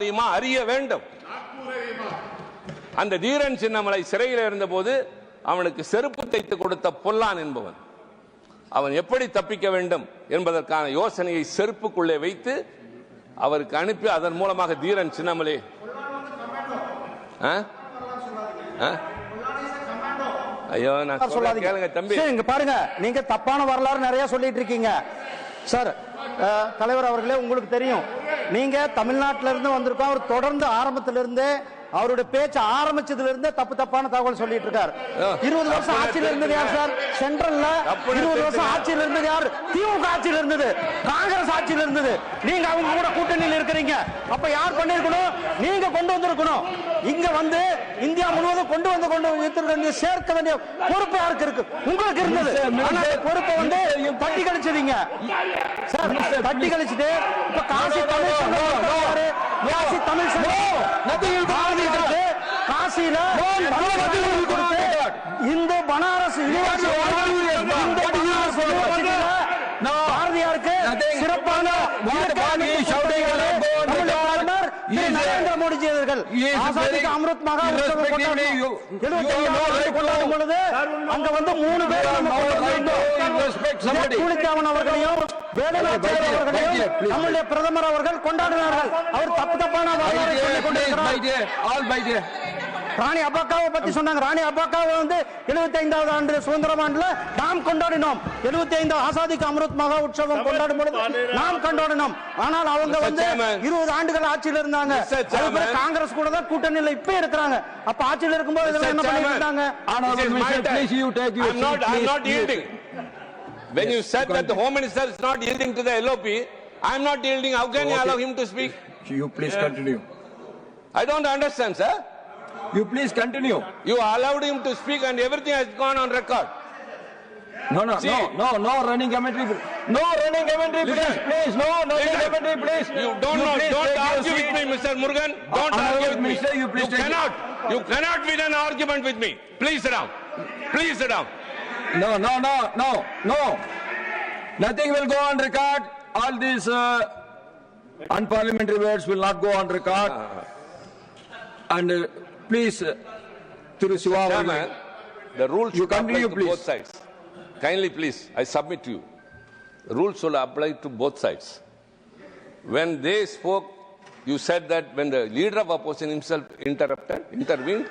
அறிய வேண்டும். அந்த தீரன் சின்னமலை சிறையில் இருந்தபோது அவனுக்கு செருப்பு தைத்து கொடுத்த பொல்லான் என்பவன் அவன் எப்படி தப்பிக்க வேண்டும் என்பதற்கான யோசனையை செருப்புக்குள்ளே வைத்து அவருக்கு அனுப்பி அதன் மூலமாக தீரன் சின்னமலை ஐயோ நான் கேளுங்க தம்பி, இங்க பாருங்க, நீங்க தப்பான வரலாறு நிறைய சொல்லிட்டு இருக்கீங்க சார். தலைவர் அவர்களே, உங்களுக்கு தெரியும், நீங்க தமிழ்நாட்டில இருந்து வந்திருக்கோம். அவர் தொடர்ந்து ஆரம்பத்திலிருந்து அவருடைய பேச்சு ஆரம்பிச்சதுல இருந்தே தப்பான தகவல் சொல்லிட்டு இருக்காரு. 20 வருஷம் ஆட்சியில் இருந்தது யார் சார்? சென்ட்ரல்ல 20 வருஷம் ஆட்சியில் இருந்தது யார்? திமுக ஆட்சியில் இருந்தது, காங்கிரஸ் ஆட்சியில் இருந்தது. நீங்க அவங்க கூட கூட்டணியில் இருக்கிறீங்க. அப்ப யார் பண்ணிருக்கணும்? நீங்க கொண்டு வந்திருக்கணும். இங்க வந்து இந்தியா முழுவதும் கொண்டு வந்து சேர்க்க வேண்டிய பொறுப்பு யாருக்கு இருக்கு? உங்களுக்கு இருந்தது. ஆனா பொறுப்பை வந்து தட்டி கழிச்சதீங்க சார். தட்டி கழிச்சுட்டு இப்ப காசி தமிழ் காசியில இந்த பனாரஸ் பாரதியாருக்கு சிறப்பான நரேந்திர மோடிஜி அவர்கள் அமிர்த் மகா கொண்டாடும் பொழுது அங்க வந்து 3 பேர் கூலித்தாமன் அவர்களையும் வேலுநாச்சியார் அவர்களையும் நம்முடைய பிரதமர் அவர்கள் கொண்டாடினார்கள். அவர் தப்பான ராணி அப்பாக்காவை பத்தி சொன்னாங்க. ராணி அப்பாக்காவை வந்து 75வது ஆண்டு சுதந்திர ஆண்டுல நாம் கொண்டாடினோம். 75 ஆசாதிக்கு அமிர்த் மகா உற்சவம் கொண்டாடும் பொழுது நாம் கொண்டாடினோம். ஆனால் அவங்க வந்து 20 ஆண்டுகள் ஆட்சியில் இருந்தாங்க. காங்கிரஸ் கூட தான் கூட்டணியில் இப்ப இருக்கிறாங்க. அப்ப ஆட்சியில் இருக்கும்போது இதெல்லாம் என்ன பண்ணிட்டு இருந்தாங்க? When you said that the Home Minister is not yielding to the LOP, I am not yielding. How can you allow him to speak? You please continue. I don't understand, sir. You please continue. You allowed him to speak and everything has gone on record. No running commentary. No running commentary, please. No running commentary, please. You don't argue with me, Mr. Murugan. Don't argue with me. You cannot win an argument with me. Please sit down. Please sit down. No. Nothing will go on record. All these unparliamentary words will not go on record. And please, Thiru Siva, the rules should continue, apply to both sides. Kindly, please, I submit to you. The rules should apply to both sides. When they spoke, you said that when the leader of opposition himself intervened,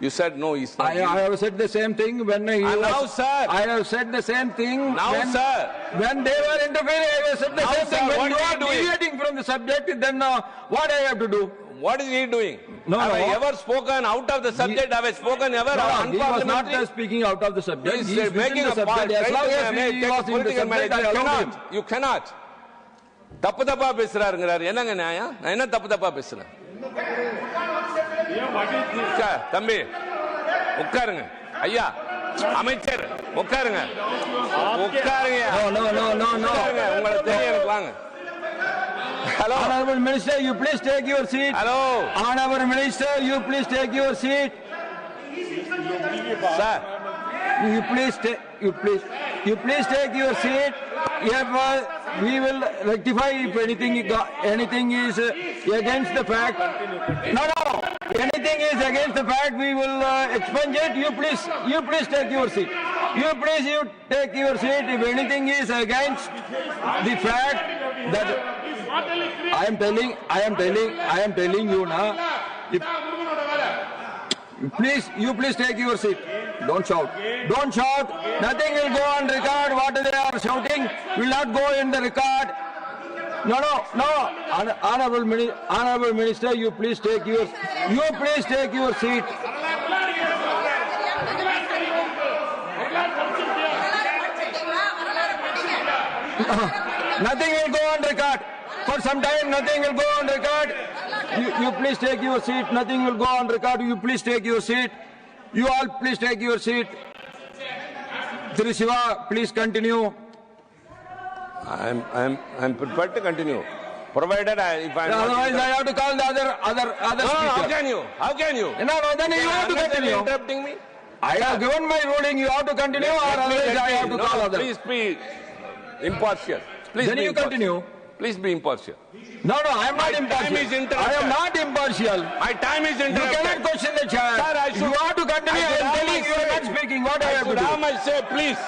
you said no, he's not. I have said the same thing when he was. Now, sir. I have said the same thing. Now, sir. When they were interfering, I have said the same thing. When you are deviating from the subject, then what I have to do? What is he doing? Have I ever spoken out of the subject? Have I spoken ever on he was not speaking out of the subject. He is making a point. As long as he was in the subject, I allowed him. You cannot. தப்பா பேசுறாருங்கிறாரு. என்னங்க நியாயம்? நான் என்ன தப்பா பேசுறேன்? தம்பி உட்காருங்க. ஐயா அமைச்சர் உட்காருங்க. உங்களை தெரியும் எனக்கு. வாங்க. Hello. Honorable Minister, you please take your seat. Hello. Honorable Minister, you please take your seat. Sir. You please take your seat. We will rectify if anything is against the fact. No. Anything is against the fact, we will expunge it. You please take your seat. You take your seat. If anything is against the fact that I am telling you now. You please take your seat. Don't shout. Nothing will go on record. What they are shouting will not go in the record. No. Honorable Minister, you please take your seat. Nothing will go on record. For some time, nothing will go on record. You please take your seat. Nothing will go on record. You please take your seat. You all please take your seat. Thiru Siva, please continue. I'm prepared to continue, provided if I. Otherwise, I have to call the other speaker. How can you? No. Then you have to continue. Interrupting me. I have given my ruling. You have to continue, or otherwise I have to call others. Please be impartial. Please. Then you continue. Please be impartial. No, I am not My impartial. time is interrupted. I am not impartial. My time is You interrupted. cannot question the chair. Sir, I should- You have to continue. I I should am have telling my you are say. not speaking. What I I have to should do? have my say, please.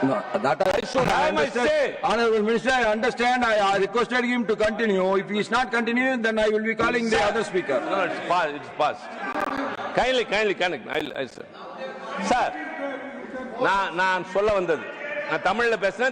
No, that I should have my understand. say. Honorable Minister, I understand. I requested him to continue. If he is not continuing, then I will be calling the Sir. other speaker. No, it's past. It's past. Kindly. I'll sir. Sir, நான் சொல்ல வந்தது நான் தமிழ்ல பேசுறேன்.